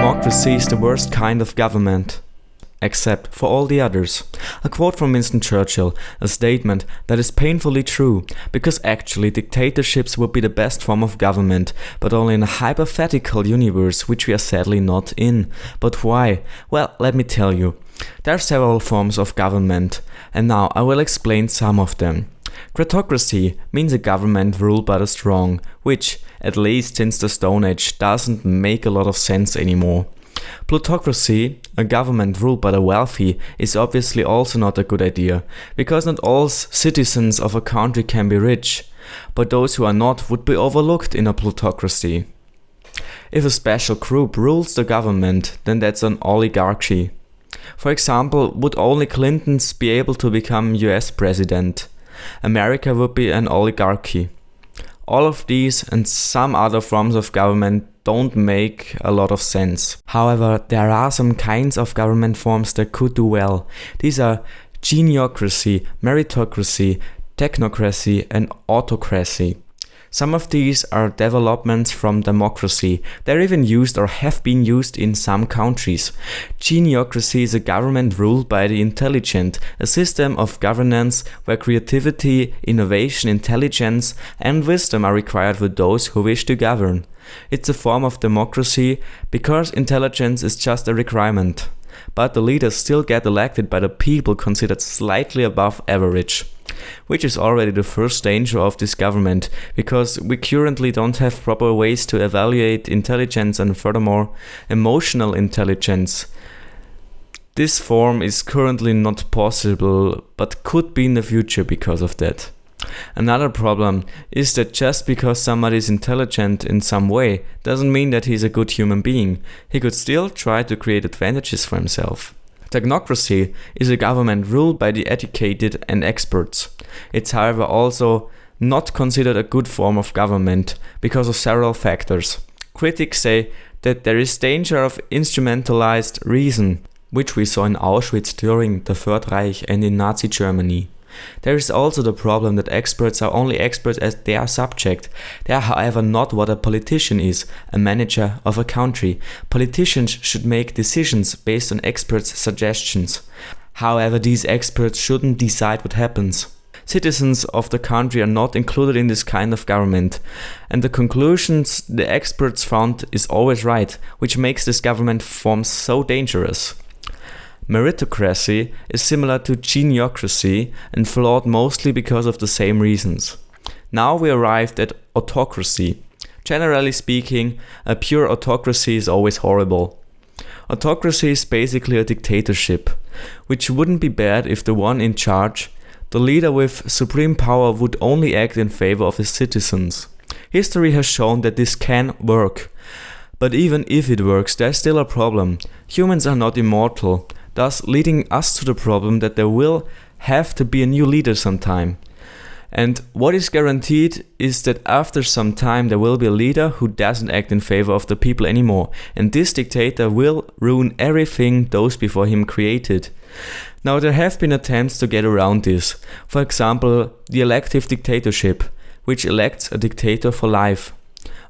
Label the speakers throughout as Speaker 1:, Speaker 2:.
Speaker 1: Democracy is the worst kind of government, except for all the others. A quote from Winston Churchill, a statement that is painfully true, because actually dictatorships would be the best form of government, but only in a hypothetical universe which we are sadly not in. But why? Well, let me tell you. There are several forms of government, and now I will explain some of them. Kratocracy means a government ruled by the strong, which, at least since the Stone Age, doesn't make a lot of sense anymore. Plutocracy, a government ruled by the wealthy, is obviously also not a good idea, because not all citizens of a country can be rich, but those who are not would be overlooked in a plutocracy. If a special group rules the government, then that's an oligarchy. For example, would only Clintons be able to become US president? America would be an oligarchy. All of these and some other forms of government don't make a lot of sense. However, there are some kinds of government forms that could do well. These are Geniocracy, meritocracy, technocracy, and autocracy. Some of these are developments from democracy. They're even used or have been used in some countries. Geniocracy is a government ruled by the intelligent, a system of governance where creativity, innovation, intelligence, and wisdom are required for those who wish to govern. It's a form of democracy because intelligence is just a requirement. But the leaders still get elected by the people considered slightly above average. Which is already the first danger of this government, because we currently don't have proper ways to evaluate intelligence and furthermore, emotional intelligence. This form is currently not possible, but could be in the future because of that. Another problem is that just because somebody is intelligent in some way doesn't mean that he's a good human being. He could still try to create advantages for himself. Technocracy is a government ruled by the educated and experts. It's however also not considered a good form of government because of several factors. Critics say that there is danger of instrumentalized reason, which we saw in Auschwitz during the Third Reich and in Nazi Germany. There is also the problem that experts are only experts as their subject. They are however not what a politician is, a manager of a country. Politicians should make decisions based on experts' suggestions. However, these experts shouldn't decide what happens. Citizens of the country are not included in this kind of government, and the conclusions the experts found is always right, which makes this government form so dangerous. Meritocracy is similar to Geniocracy and flawed mostly because of the same reasons. Now we arrived at Autocracy. Generally speaking, a pure autocracy is always horrible. Autocracy is basically a dictatorship, which wouldn't be bad if the one in charge, the leader with supreme power, would only act in favor of his citizens. History has shown that this can work. But even if it works, there's still a problem. Humans are not immortal, thus leading us to the problem that there will have to be a new leader sometime. And what is guaranteed is that after some time there will be a leader who doesn't act in favor of the people anymore, and this dictator will ruin everything those before him created. Now there have been attempts to get around this. For example, the elective dictatorship, which elects a dictator for life.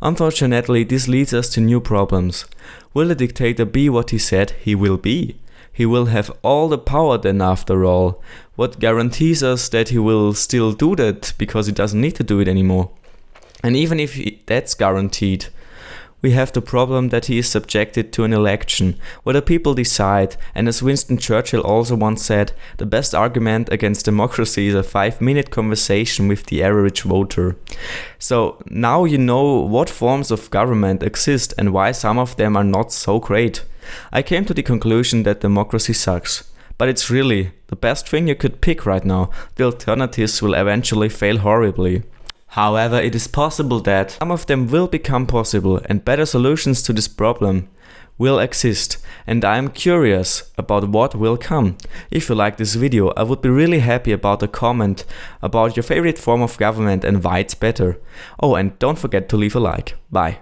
Speaker 1: Unfortunately, this leads us to new problems. Will the dictator be what he said he will be? He will have all the power then after all. What guarantees us that he will still do that because he doesn't need to do it anymore? And even if that's guaranteed, we have the problem that he is subjected to an election where the people decide, and as Winston Churchill also once said, the best argument against democracy is a 5-minute conversation with the average voter. So now you know what forms of government exist and why some of them are not so great. I came to the conclusion that democracy sucks, but it's really the best thing you could pick right now. The alternatives will eventually fail horribly. However, it is possible that some of them will become possible and better solutions to this problem will exist, and I am curious about what will come. If you like this video, I would be really happy about a comment about your favorite form of government and why it's better. Oh, and don't forget to leave a like. Bye.